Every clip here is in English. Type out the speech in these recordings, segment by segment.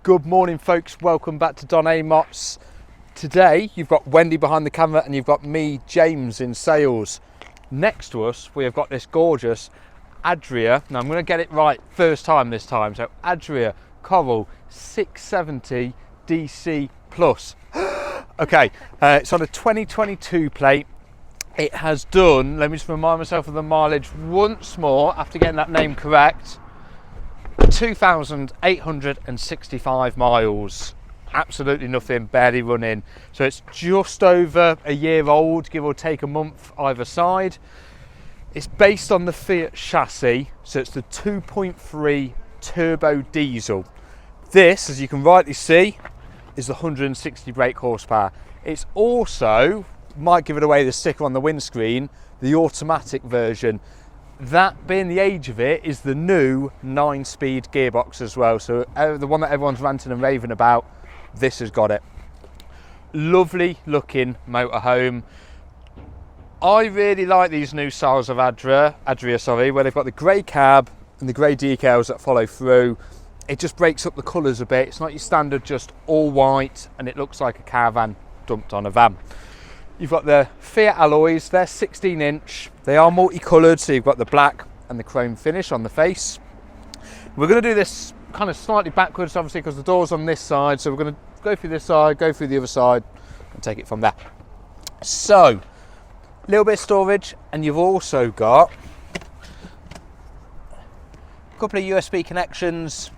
Good morning folks, welcome back to Don Amots. Today you've got Wendy behind the camera and you've got me, James, in sales. Next to us we have got this gorgeous Adria, now I'm going to get it right first time this time, so Adria Coral 670 DC Plus. Okay, it's on a 2022 plate. It has done, let me just remind myself of the mileage once more after getting that name correct, 2,865 miles. Absolutely nothing, barely running. So it's just over a year old, give or take a month either side. It's based on the Fiat chassis, so it's the 2.3 turbo diesel. This, as you can rightly see, is the 160 brake horsepower. It's also, might give it away, the sticker on the windscreen, the automatic version. That being the age of it is the new 9-speed gearbox as well. So the one that everyone's ranting and raving about, this has got it. Lovely looking motorhome. I really like these new styles of Adria, where they've got the grey cab and the grey decals that follow through. It just breaks up the colours a bit. It's not your standard just all white and it looks like a caravan dumped on a van. You've got the Fiat alloys, they're 16-inch. They are multicoloured, so you've got the black and the chrome finish on the face. We're going to do this kind of slightly backwards, obviously, because the door's on this side. So we're going to go through this side, go through the other side, and take it from there. So, a little bit of storage, and you've also got a couple of USB connections,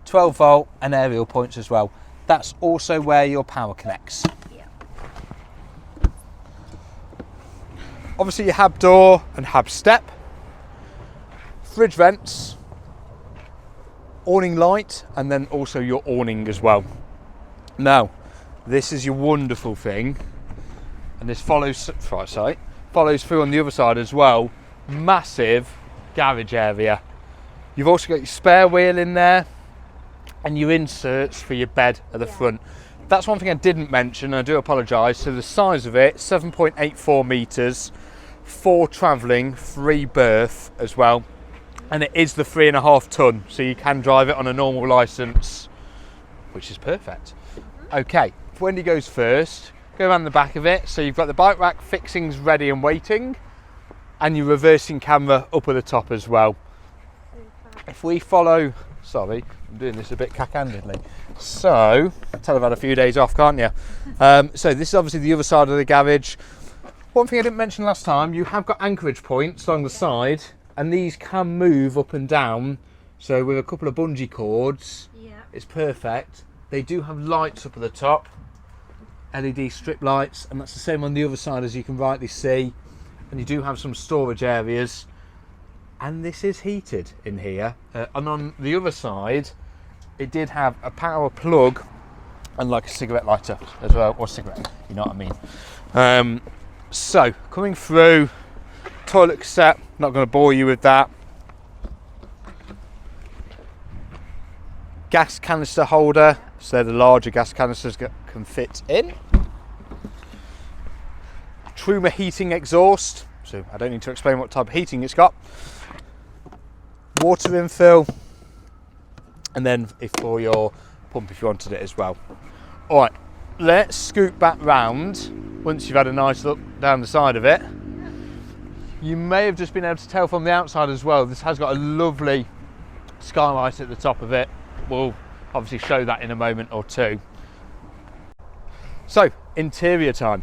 12 volt and aerial points as well. That's also where your power connects. Obviously your hab door and hab step, fridge vents, awning light, and then also your awning as well. Now, this is your wonderful thing, and this follows through on the other side as well. Massive garage area. You've also got your spare wheel in there, and your inserts for your bed at the front. That's one thing I didn't mention, I do apologise. So the size of it, 7.84 metres, 4 travelling, 3 berth as well. And it is the 3.5 tonne, so you can drive it on a normal licence, which is perfect. Okay, if Wendy goes first, go around the back of it. So you've got the bike rack fixings ready and waiting, and your reversing camera up at the top as well. If we follow, sorry, I'm doing this a bit cack-handedly. So, tell I've had a few days off, can't you? So this is obviously the other side of the garage. One thing I didn't mention last time, you have got anchorage points along the side, and these can move up and down. So with a couple of bungee cords, it's perfect. They do have lights up at the top, LED strip lights, and that's the same on the other side, as you can rightly see. And you do have some storage areas. And this is heated in here, and on the other side it did have a power plug and like a cigarette lighter as well, or cigarette, you know what I mean. So coming through, toilet cassette, not going to bore you with that. Gas canister holder, so they're the larger gas canisters that can fit in. Truma heating exhaust, so I don't need to explain what type of heating it's got. Water infill, and then for your pump if you wanted it as well. Alright, let's scoot back round once you've had a nice look down the side of it. You may have just been able to tell from the outside as well, this has got a lovely skylight at the top of it. We'll obviously show that in a moment or two. So, interior time.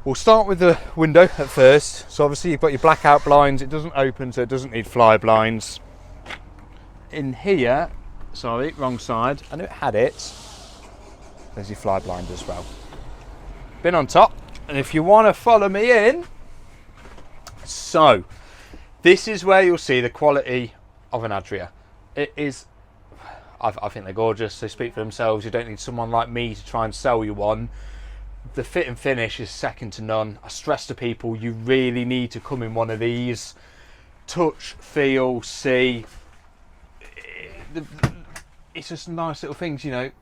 We'll start with the window at first. So obviously you've got your blackout blinds, it doesn't open, so it doesn't need fly blinds. In here, sorry, wrong side, I knew it had it. There's your fly blind as well. Bin on top, and if you want to follow me in, so this is where you'll see the quality of an Adria. It is, I think they're gorgeous, they speak for themselves. You don't need someone like me to try and sell you one. The fit and finish is second to none. I stress to people, you really need to come in one of these. Touch, feel, see. It's just nice little things, you know.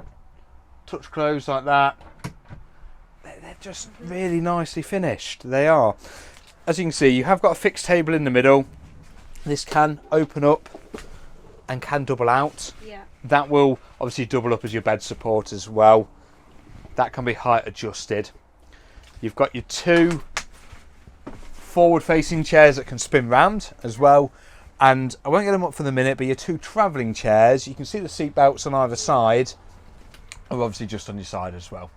Touch clothes like that. They're just really nicely finished. They are. As you can see, you have got a fixed table in the middle. This can open up and can double out. Yeah. That will obviously double up as your bed support as well. That can be height adjusted. You've got your 2 forward facing chairs that can spin round as well. And I won't get them up for the minute, but your 2 travelling chairs, you can see the seat belts on either side are obviously just on your side as well.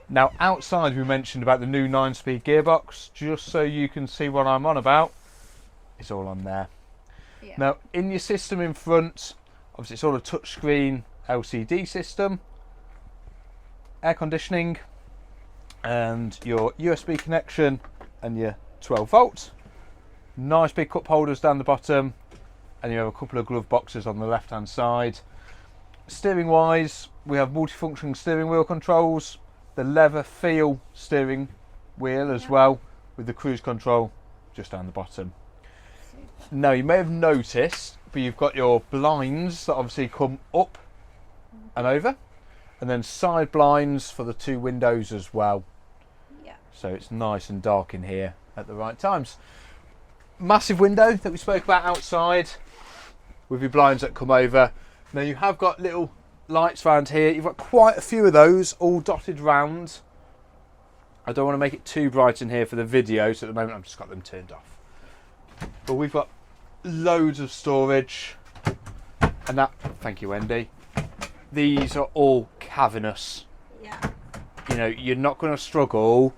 Now outside we mentioned about the new 9-speed gearbox, just so you can see what I'm on about. It's all on there. Yeah. Now in your system in front, obviously it's all a touchscreen LCD system, air conditioning, and your USB connection and your 12 volt. Nice big cup holders down the bottom, and you have a couple of glove boxes on the left hand side. Steering wise, we have multifunction steering wheel controls, the leather feel steering wheel as well, with the cruise control just down the bottom. Now you may have noticed, but you've got your blinds that obviously come up and over, and then side blinds for the 2 windows as well. Yeah. So it's nice and dark in here at the right times. Massive window that we spoke about outside with your blinds that come over. Now you have got little lights around here. You've got quite a few of those all dotted round. I don't want to make it too bright in here for the video, so at the moment I've just got them turned off. But we've got loads of storage, and that, thank you Wendy, these are all cavernous. Yeah. You know, you're not going to struggle.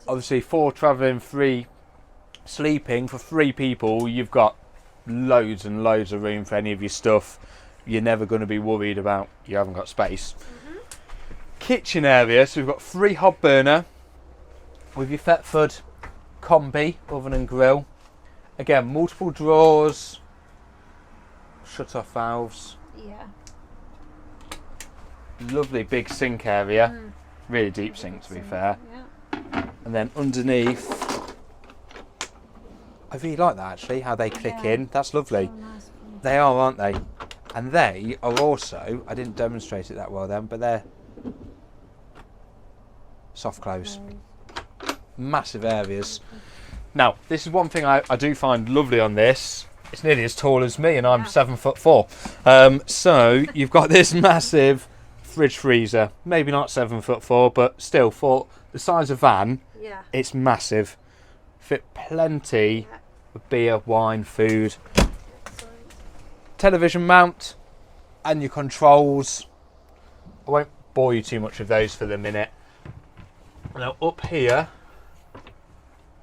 Obviously 4 travelling, 3 sleeping, for 3 people you've got loads and loads of room for any of your stuff. You're never going to be worried about you haven't got space. Kitchen area, so we've got 3 hob burner with your Thetford combi oven and grill. Again, multiple drawers, shut off valves. Yeah. Lovely big sink area, really deep sink to be fair. Yeah. And then underneath, I really like that actually, how they click in. That's lovely. So nice. They are, aren't they? And they are also, I didn't demonstrate it that well then, but they're soft close. Massive areas. Now, this is one thing I do find lovely on this. It's nearly as tall as me, and I'm 7'4". So you've got this massive fridge freezer. Maybe not 7'4", but still for the size of van, it's massive. Fit plenty of beer, wine, food. Television mount and your controls. I won't bore you too much of those for the minute. Now up here,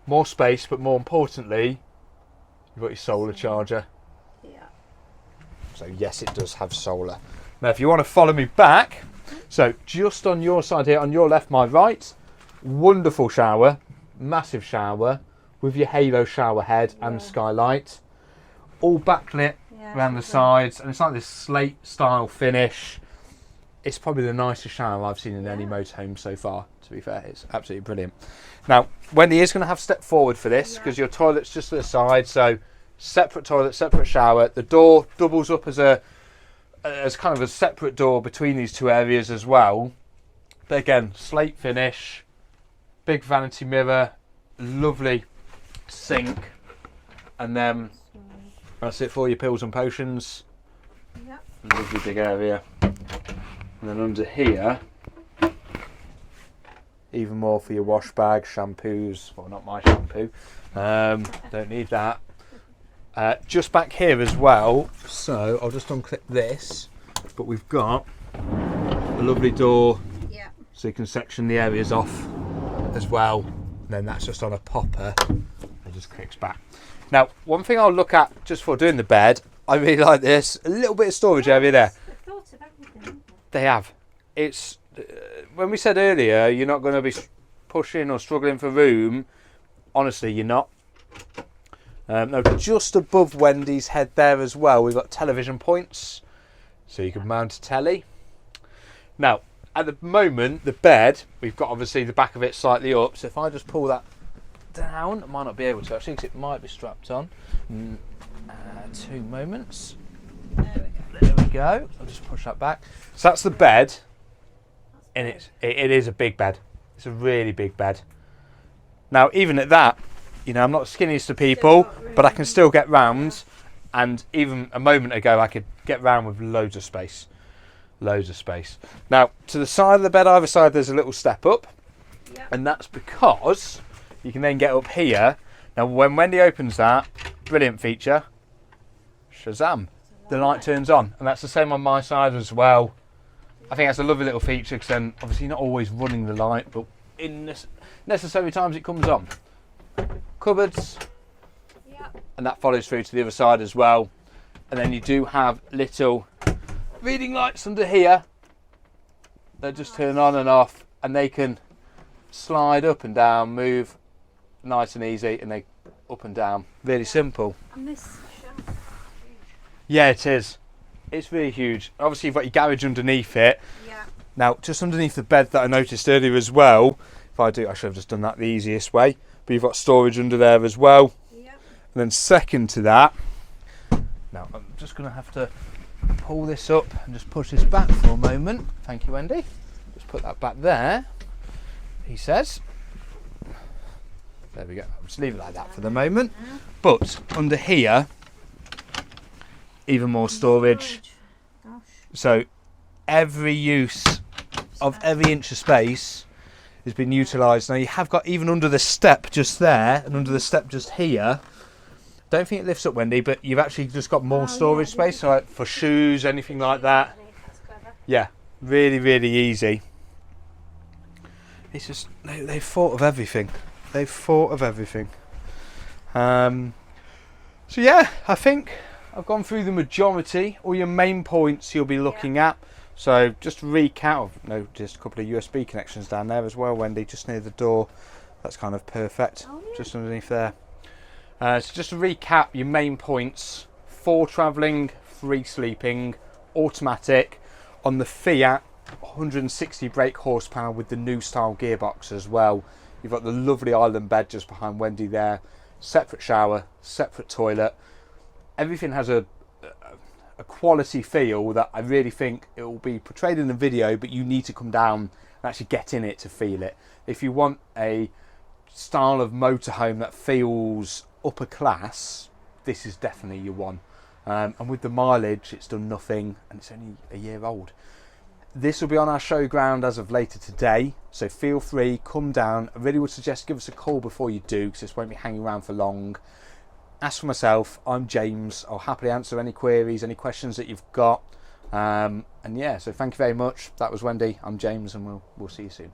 more space, but more importantly, you've got your solar charger. Yeah. So yes, it does have solar. Now if you want to follow me back, so just on your side here, on your left, my right, wonderful shower, massive shower with your halo shower head and skylight, all backlit around the sides, and it's like this slate style finish. It's probably the nicest shower I've seen in any motorhome so far, to be fair. It's absolutely brilliant. Now Wendy is going to have to step forward for this because your toilet's just to the side, so separate toilet, separate shower. The door doubles up as kind of a separate door between these 2 areas as well. But again, slate finish, big vanity mirror, lovely sink, and then that's it for your pills and potions. Yep. Lovely big area. And then under here, even more for your wash bag, shampoos. Well, not my shampoo. Don't need that. Just back here as well. So I'll just unclip this. But we've got a lovely door, so you can section the areas off as well. And then that's just on a popper. It just clicks back. Now, one thing I'll look at just for doing the bed, I really like this. A little bit of storage area there. They have. It's when we said earlier you're not going to be pushing or struggling for room. Honestly, you're not. Now, just above Wendy's head there as well, we've got television points, so you can mount a telly. Now, at the moment, the bed, we've got obviously the back of it slightly up. So if I just pull that down, I might not be able to actually, because it might be strapped on. 2 moments. There we go. I'll just push that back. So that's the bed, and it is a big bed. It's a really big bed. Now, even at that, You know, I'm not the skinniest of people, but I can still get round. And even a moment ago, I could get round with loads of space. Loads of space. Now, to the side of the bed, either side, there's a little step up. Yep. And that's because you can then get up here. Now, when Wendy opens that, brilliant feature, Shazam, the light turns on. And that's the same on my side as well. I think that's a lovely little feature because then obviously you're not always running the light, but in necessary times it comes on. Cupboards, and that follows through to the other side as well. And then you do have little reading lights under here. They just turn on and off, and they can slide up and down, move nice and easy, and they up and down. Really simple. And this shelf. Yeah, it is. It's really huge. Obviously, you've got your garage underneath it. Yeah. Now, just underneath the bed that I noticed earlier as well, I should have just done that the easiest way, but you've got storage under there as well. Yeah. And then second to that, now I'm just going to have to pull this up and just push this back for a moment. Thank you, Wendy. Just put that back there, he says. There we go. I'll just leave it like that for the moment. But under here, even more storage. Gosh. So every use of every inch of space has been utilised. Now you have got, even under the step just there and under the step just here, don't think it lifts up, Wendy, but you've actually just got more storage space, so like for shoes, anything like that. Yeah, really, really easy. It's just, they've thought of everything. They've thought of everything. So yeah, I think I've gone through the majority, all your main points you'll be looking at. So just to recap, just a couple of USB connections down there as well, Wendy, just near the door. That's kind of perfect, just underneath there. So just to recap your main points: 4 travelling, 3 sleeping, automatic, on the Fiat, 160 brake horsepower with the new style gearbox as well. You've got the lovely island bed just behind Wendy there, separate shower, separate toilet. Everything has a quality feel that I really think it will be portrayed in the video, but you need to come down and actually get in it to feel it. If you want a style of motorhome that feels upper class, this is definitely your one. And with the mileage, it's done nothing, and it's only a year old. This will be on our showground as of later today, so feel free, come down. I really would suggest give us a call before you do, because this won't be hanging around for long. As for myself, I'm James. I'll happily answer any queries, any questions that you've got. And yeah, so thank you very much. That was Wendy. I'm James, and we'll see you soon.